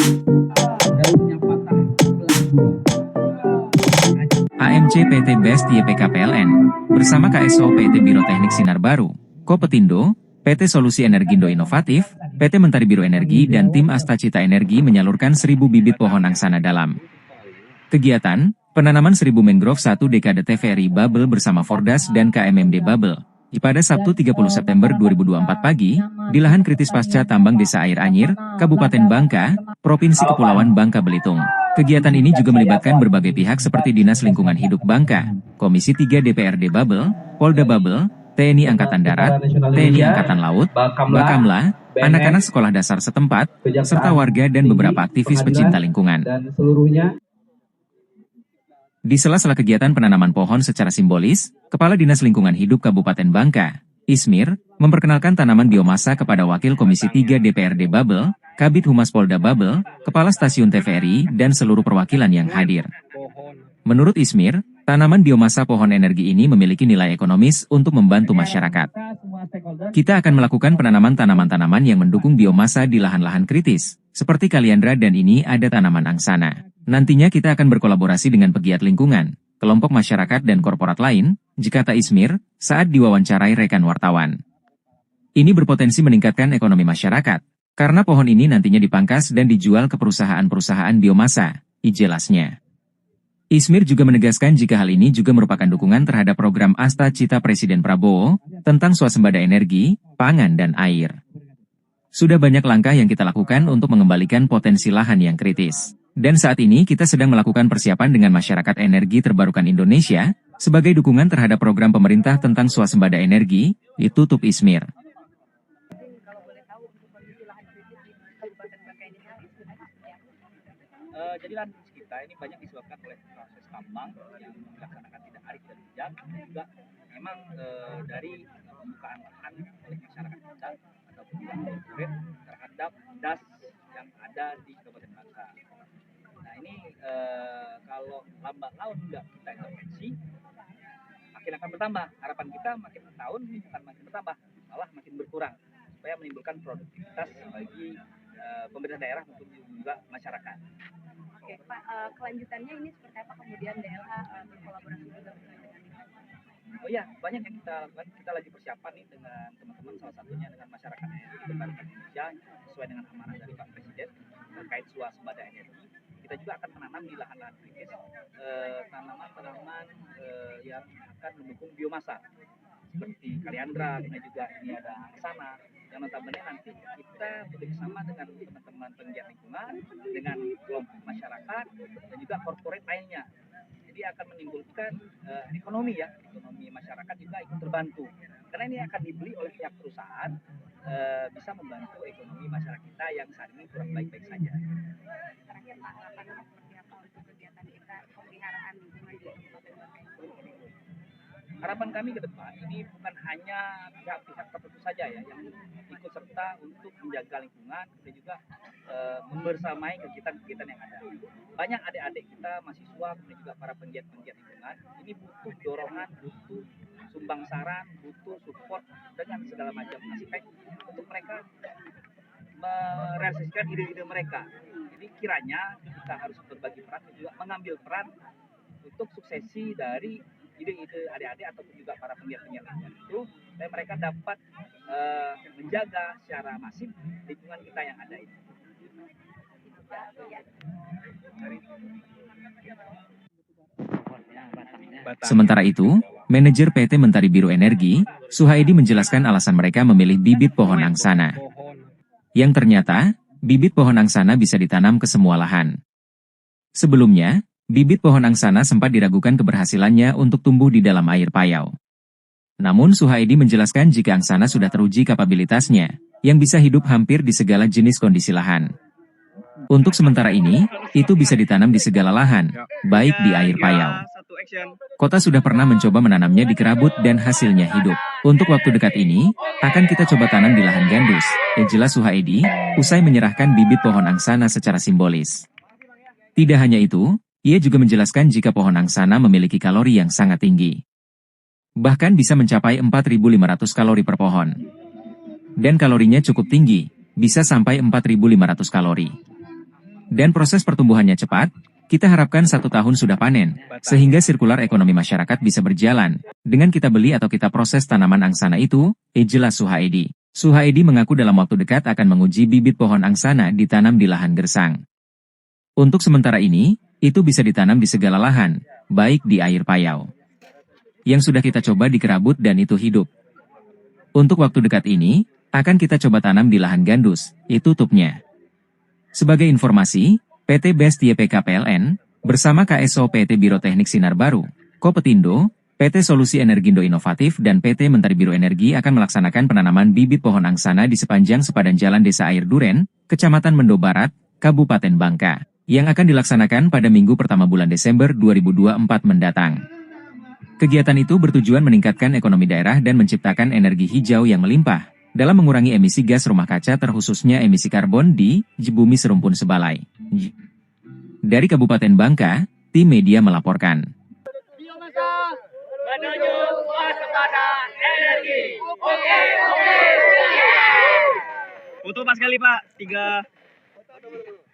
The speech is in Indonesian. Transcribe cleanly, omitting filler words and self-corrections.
daunnya patah belah dua. AMC PT Best YPK PLN, bersama KSO PT Biro Teknik Sinar Baru, Kopetindo, PT Solusi Energindo Inovatif, PT Mentari Biro Energi dan tim Astacita Energi menyalurkan 1.000 bibit pohon angsana dalam kegiatan penanaman 1.000 mangrove 1 dekade TVRI Babel bersama Fordas dan KMMD Babel. Pada Sabtu 30 September 2024 pagi, di lahan kritis pasca tambang Desa Air Anyir, Kabupaten Bangka, Provinsi Kepulauan Bangka Belitung. Kegiatan ini juga melibatkan berbagai pihak seperti Dinas Lingkungan Hidup Bangka, Komisi 3 DPRD Babel, Polda Babel, TNI Angkatan Darat, TNI Angkatan Laut, Bakamla, anak-anak sekolah dasar setempat, serta warga dan beberapa aktivis pecinta lingkungan. Dan seluruhnya. Di sela-sela kegiatan penanaman pohon secara simbolis, Kepala Dinas Lingkungan Hidup Kabupaten Bangka, Ismir, memperkenalkan tanaman biomasa kepada Wakil Komisi 3 DPRD Babel, Kabid Humas Polda Babel, Kepala Stasiun TVRI, dan seluruh perwakilan yang hadir. Menurut Ismir, tanaman biomasa pohon energi ini memiliki nilai ekonomis untuk membantu masyarakat. Kita akan melakukan penanaman tanaman-tanaman yang mendukung biomasa di lahan-lahan kritis, seperti kaliandra dan ini ada tanaman angsana. Nantinya kita akan berkolaborasi dengan pegiat lingkungan, kelompok masyarakat dan korporat lain, kata Ismir, saat diwawancarai rekan wartawan. Ini berpotensi meningkatkan ekonomi masyarakat, karena pohon ini nantinya dipangkas dan dijual ke perusahaan-perusahaan biomasa, jelasnya. Ismir juga menegaskan jika hal ini juga merupakan dukungan terhadap program Astacita Presiden Prabowo, tentang swasembada energi, pangan dan air. Sudah banyak langkah yang kita lakukan untuk mengembalikan potensi lahan yang kritis. Dan saat ini kita sedang melakukan persiapan dengan masyarakat energi terbarukan Indonesia, sebagai dukungan terhadap program pemerintah tentang swasembada energi, ditutup Ismir. Jadi lahan kita ini banyak disebabkan oleh proses tambang yang dilaksanakan tidak arif dan bijak, juga memang dari pembukaan lahan oleh masyarakat kita ataupun korporat terhadap das yang ada di Kabupaten Bangka. Nah ini kalau lambat laun tidak kita intervensi, makin akan bertambah. Harapan kita makin tahun ini bukan makin bertambah, malah makin berkurang, supaya menimbulkan produktivitas bagi pemerintah daerah maupun juga masyarakat. Oke, Pak, kelanjutannya ini seperti apa kemudian DLH berkolaborasi juga dengan ini? Oh iya, banyak yang kita lakukan. Kita lagi persiapan nih dengan teman-teman, salah satunya dengan masyarakat energi terbarukan Indonesia, sesuai dengan amanah dari Pak Presiden terkait swasembada energi. Kita juga akan menanam di lahan-lahan kritis tanaman-tanaman yang akan mendukung biomasa seperti kaliandra, kemudian juga ini ada angsana, yang notabene nanti kita bekerjasama dengan teman-teman penggiat lingkungan, dengan kelompok masyarakat dan juga korporat lainnya. Jadi akan menimbulkan ekonomi masyarakat juga ikut terbantu, karena ini akan dibeli oleh pihak perusahaan, bisa membantu ekonomi masyarakat kita yang saat ini kurang baik-baik saja. Terakhir Pak, harapannya seperti apa untuk kegiatan kita pemeliharaan lingkungan di Kabupaten Bangka ini? Harapan kami ke depan ini bukan hanya pihak-pihak tertentu saja ya yang ikut serta untuk menjaga lingkungan, kita juga membersamai kegiatan-kegiatan yang ada. Banyak adik-adik kita, mahasiswa, kemudian juga para penggiat-penggiat lingkungan, ini butuh dorongan, butuh sumbang saran, butuh support dengan segala macam aspek untuk mereka merealisasikan ide-ide mereka. Jadi kiranya kita harus berbagi peran dan juga mengambil peran untuk suksesi dari ide-ide adik-adik ataupun juga para penggiat-penggiat lingkungan itu, supaya mereka dapat menjaga secara masif lingkungan kita yang ada ini. Sementara itu, manajer PT Mentari Biro Energi, Suhaidi menjelaskan alasan mereka memilih bibit pohon angsana. Yang ternyata, bibit pohon angsana bisa ditanam ke semua lahan. Sebelumnya, bibit pohon angsana sempat diragukan keberhasilannya untuk tumbuh di dalam air payau. Namun Suhaidi menjelaskan jika angsana sudah teruji kapabilitasnya, yang bisa hidup hampir di segala jenis kondisi lahan. Untuk sementara ini, itu bisa ditanam di segala lahan, baik di air payau. Kota sudah pernah mencoba menanamnya di Kerabut dan hasilnya hidup. Untuk waktu dekat ini, akan kita coba tanam di lahan gandus, jelas Suhaidi, usai menyerahkan bibit pohon angsana secara simbolis. Tidak hanya itu, ia juga menjelaskan jika pohon angsana memiliki kalori yang sangat tinggi. Bahkan bisa mencapai 4.500 kalori per pohon. Dan kalorinya cukup tinggi, bisa sampai 4.500 kalori. Dan proses pertumbuhannya cepat, kita harapkan 1 tahun sudah panen, sehingga sirkular ekonomi masyarakat bisa berjalan. Dengan kita beli atau kita proses tanaman angsana itu, jelas Suhaedi. Suhaedi mengaku dalam waktu dekat akan menguji bibit pohon angsana ditanam di lahan gersang. Untuk sementara ini, itu bisa ditanam di segala lahan, baik di air payau. Yang sudah kita coba di Kerabut dan itu hidup. Untuk waktu dekat ini, akan kita coba tanam di lahan gandus, itu tutupnya. Sebagai informasi, PT BEST YPK PLN, bersama KSO PT Biro Teknik Sinar Baru, Kopetindo, PT Solusi Energindo Inovatif dan PT Mentari Biro Energi akan melaksanakan penanaman bibit pohon angsana di sepanjang sepadan Jalan Desa Air Duren, Kecamatan Mendo Barat, Kabupaten Bangka, yang akan dilaksanakan pada minggu pertama bulan Desember 2024 mendatang. Kegiatan itu bertujuan meningkatkan ekonomi daerah dan menciptakan energi hijau yang melimpah, dalam mengurangi emisi gas rumah kaca terkhususnya emisi karbon di bumi serumpun Sebalai. Dari Kabupaten Bangka, tim media melaporkan. Menuju waspada energi. Oke. Foto pas kali Pak, 3.